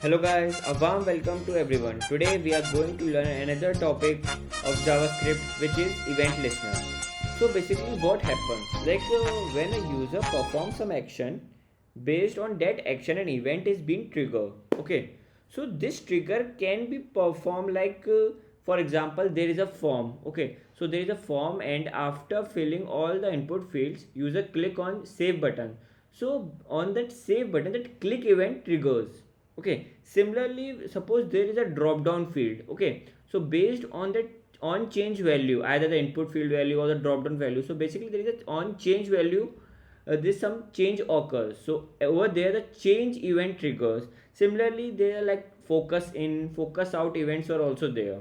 Hello guys, a warm welcome to everyone. Today we are going to learn another topic of JavaScript which is event listener. So basically what happens when a user performs some action, based on that action an event is being triggered. Okay. So this trigger can be performed for example there is a form. Okay. So there is a form and after filling all the input fields user click on save button. So on that save button that click event triggers. Okay, similarly suppose there is a drop down field. Okay, so based on that on change value, either the input field value or the drop down value, so basically there is a on change value, this some change occurs. So over there the change event triggers. Similarly there are like focus in, focus out events are also there.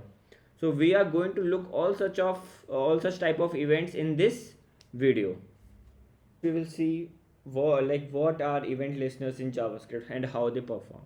So we are going to look all such type of events in this video. We will see what are event listeners in JavaScript and how they perform.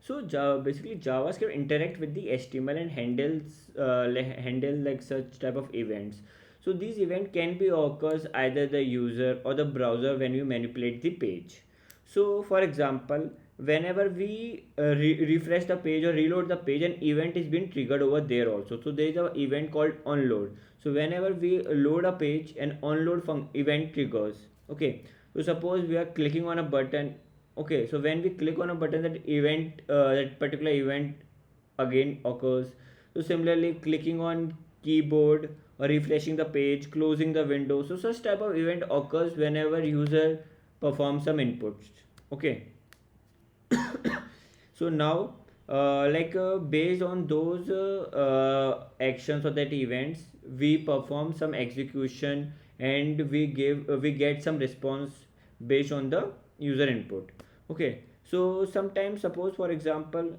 So basically JavaScript interact with the HTML and handle like such type of events. So these event can be occurs either the user or the browser when you manipulate the page. So for example, whenever we refresh the page or reload the page, an event is being triggered over there also. So there is an event called onload. So whenever we load a page, an onload event triggers. Okay, so suppose we are clicking on a button. Okay, so when we click on a button, that particular event again occurs. So similarly clicking on keyboard or refreshing the page, closing the window, so such type of event occurs whenever user performs some inputs. Okay. So now based on those actions or that events, we perform some execution and we get some response based on the user input. Okay, so sometimes suppose for example,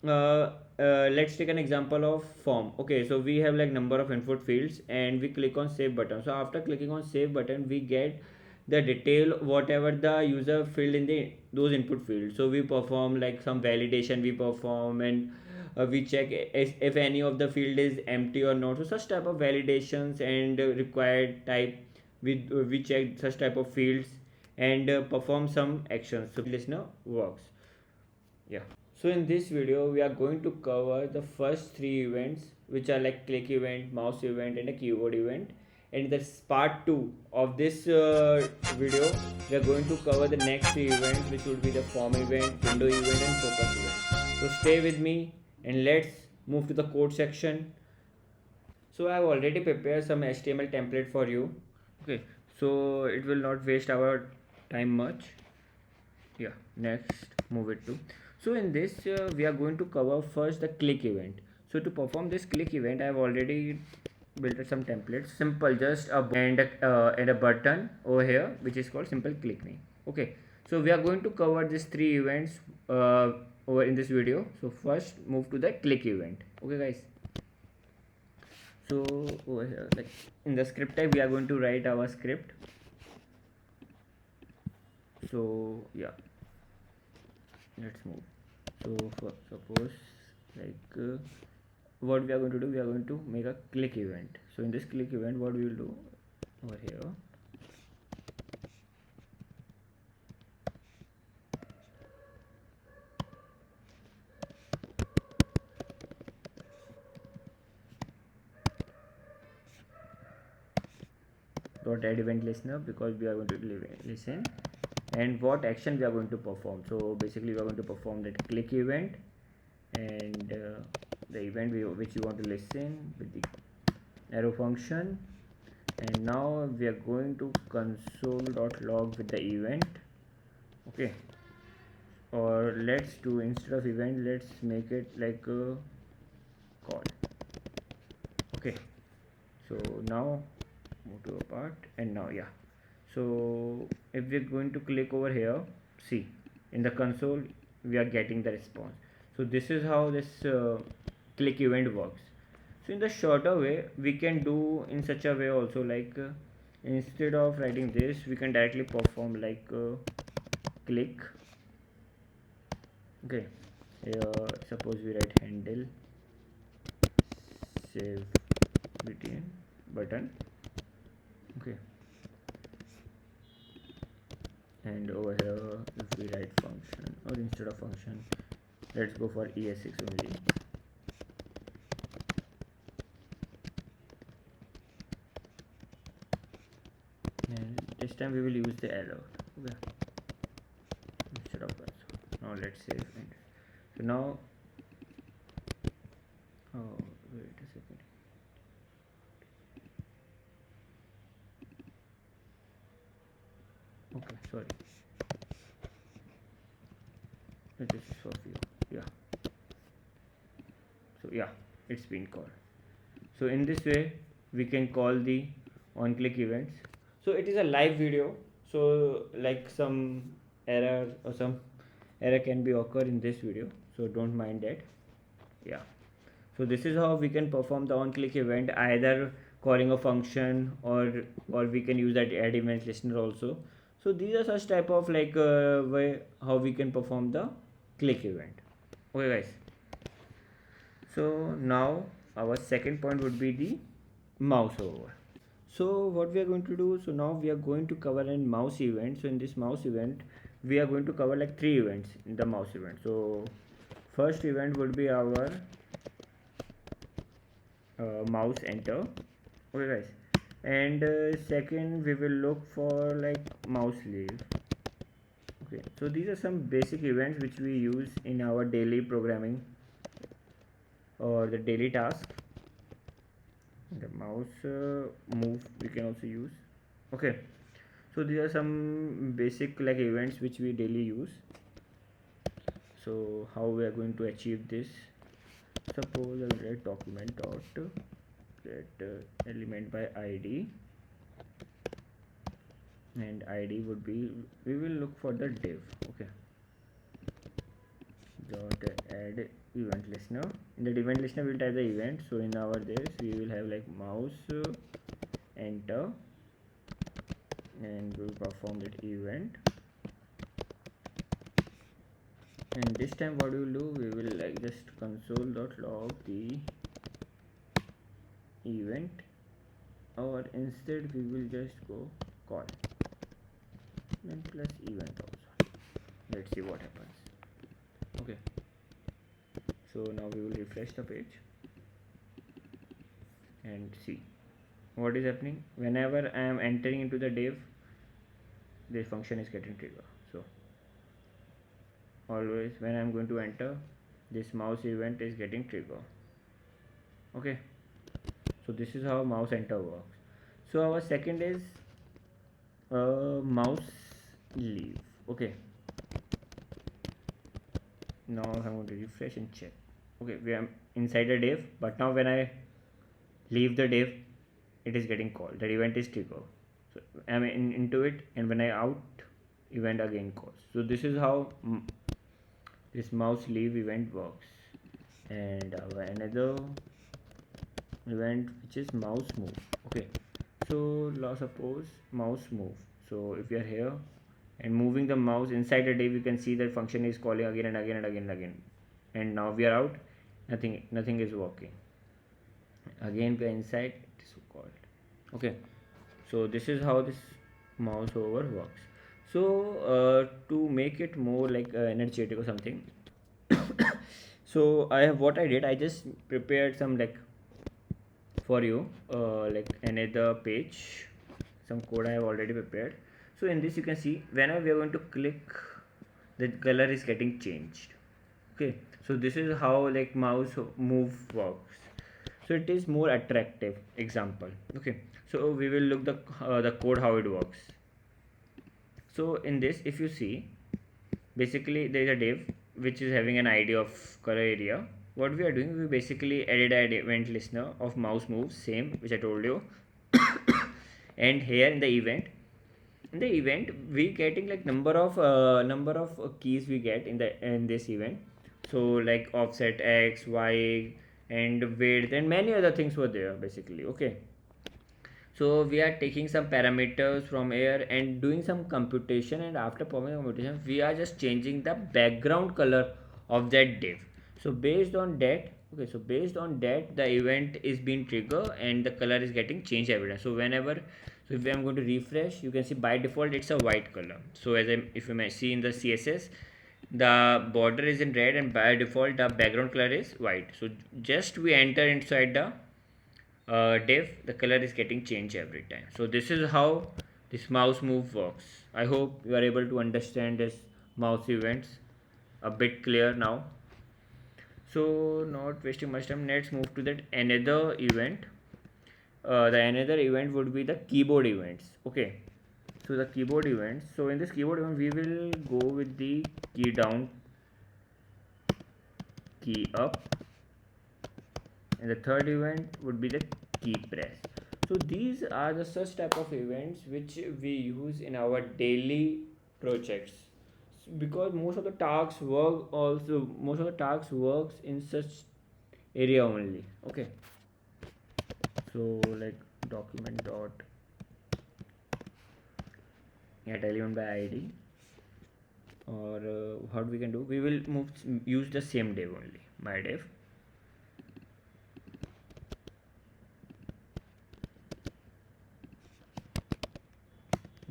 let's take an example of form. Okay, so we have like number of input fields and we click on save button. So after clicking on save button we get the detail whatever the user filled in the those input fields. So we perform like some validation we perform, and we check if any of the field is empty or not. So such type of validations and required type, we check such type of fields and perform some actions so listener works. Yeah. So in this video we are going to cover the first three events, which are like click event, mouse event and a keyboard event. And that's part 2 of this video. We are going to cover the next three events, which would be the form event, window event and focus event. So stay with me and let's move to the code section. So I have already prepared some HTML template for you. Okay, so it will not waste our time much. Yeah, next move it to. So in this we are going to cover first the click event. So to perform this click event I have already built some templates. Simple, just and a button over here which is called simple click me. Okay, so we are going to cover these three events over in this video. So first move to the click event. Okay guys, so over here like in the script type we are going to write our script. So yeah, let's move. So for suppose what we are going to do, we are going to make a click event. So in this click event what we will do over here, dot add event listener, because we are going to listen and what action we are going to perform. So basically we are going to perform that click event and the event which you want to listen with the arrow function. And now we are going to console.log with the event. Okay, or let's do, instead of event let's make it like a call. Okay, so now move to a part and now yeah. So if we're going to click over here, see in the console we are getting the response. So this is how this click event works. So in the shorter way we can do in such a way also, instead of writing this we can directly perform click. Okay, here suppose we write handle save button. Okay, and over here if we write function, or instead of function let's go for ES6 only. And this time we will use the arrow. Okay, instead of console. Now let's save and so now oh wait a second. Okay, sorry. This is for view. Yeah. So yeah, it's been called. So in this way we can call the on click events. So it is a live video, so like some error or some error can be occur in this video, so don't mind that. Yeah, so this is how we can perform the on click event, either calling a function or we can use that add event listener also. So these are such type of like way how we can perform the click event. Okay guys, so now our second point would be the mouse over. So what we are going to do, so now we are going to cover a mouse event. So in this mouse event we are going to cover like 3 events in the mouse event. So first event would be our mouse enter. Okay guys, and second we will look for like mouse leave. Okay, so these are some basic events which we use in our daily programming or the daily task. The mouse move we can also use. Okay, so these are some basic like events which we daily use. So how we are going to achieve this? Suppose I will write document dot get element by id, and id would be, we will look for the div. Okay, dot add event listener. In the event listener we'll type the event. So in our this we will have like mouse enter, and we will perform that event. And this time what we will do, we will like just console.log the event, or instead we will just go call and plus event also. Let's see what happens. Okay, so now we will refresh the page and see what is happening. Whenever I am entering into the div, this function is getting triggered. So always when I am going to enter, this mouse event is getting triggered. Okay, so this is how mouse enter works. So our second is mouse leave. Okay, now I'm going to refresh and check. Okay, we are inside a div, but now when I leave the div, it is getting called, the event is triggered. So I'm into it, and when I out, event again calls. So this is how this mouse leave event works. And our another event which is mouse move. Okay, so suppose mouse move. So if you are here and moving the mouse inside the div, you can see that function is calling again and again and again and again. And now we are out, nothing is working. Again we are inside, it is called. Okay, so this is how this mouse over works. So to make it more like energetic or something, so what I did, I just prepared some like for you like another page, some code I have already prepared. So in this you can see whenever we are going to click, the color is getting changed. Okay, so this is how like mouse move works. So it is more attractive example. Okay, so we will look the code how it works. So in this, if you see, basically there is a div which is having an id of color area. What we are doing, we basically added an event listener of mouse moves, same which I told you. And here in the event we getting like number of keys we get in this event. So like offset x, y, and width, and many other things were there basically. Okay, so we are taking some parameters from here and doing some computation, and after performing computation we are just changing the background color of that div. So based on that, okay, so based on that the event is being triggered and the color is getting changed every time. So so if I'm going to refresh, you can see by default it's a white color. So if you may see in the css, the border is in red, and by default the background color is white. So just we enter inside the div, the color is getting changed every time. So this is how this mouse move works. I hope you are able to understand this mouse events a bit clear now. So not wasting much time, let's move to that another event. The another event would be the keyboard events. Okay, so the keyboard events, so in this keyboard event we will go with the key down, key up, and the third event would be the key press. So these are the such type of events which we use in our daily projects, because most of the tasks works in such area only. Okay, so like document dot get element by id, or what we can do, we will use the same div only, my div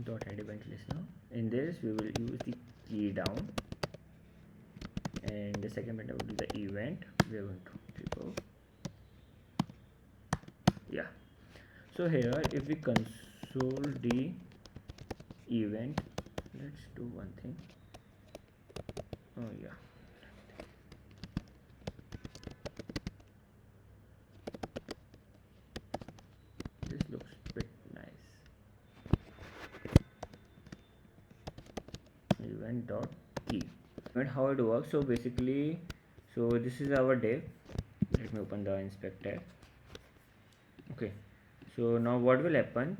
dot add event listener. In this we will use the key down, and the second method would be the event. We are going to trigger, yeah. So here if we console the event, let's do one thing. Oh yeah, this looks bit nice. Event dot key. And how it works, so basically, so this is our div. Let me open the inspector. Okay, so now what will happen,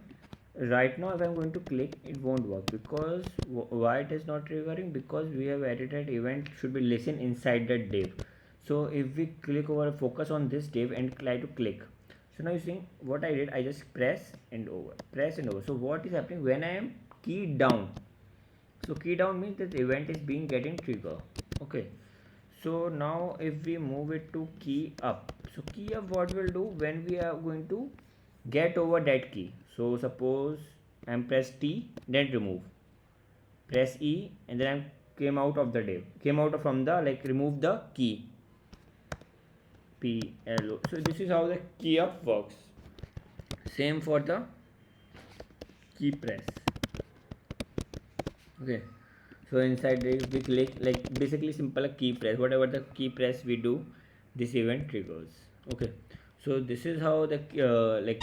right now if I'm going to click, it won't work, because why it is not triggering, because we have added that event should be listen inside that div. So if we click over, focus on this div and try to click, so now you see what I did, I just press and over, press and over. So what is happening when I am key down, so key down means that event is being getting trigger. Okay, so now if we move it to key up, so key up, what we'll do when we are going to get over that key, so suppose I'm press T, then remove, press E, and then I came out of the div, came out from the, like, remove the key, P L O. So this is how the key up works. Same for the key press. Okay, so inside this we click, like basically simple a key press, whatever the key press we do, this event triggers. Okay, so this is how the like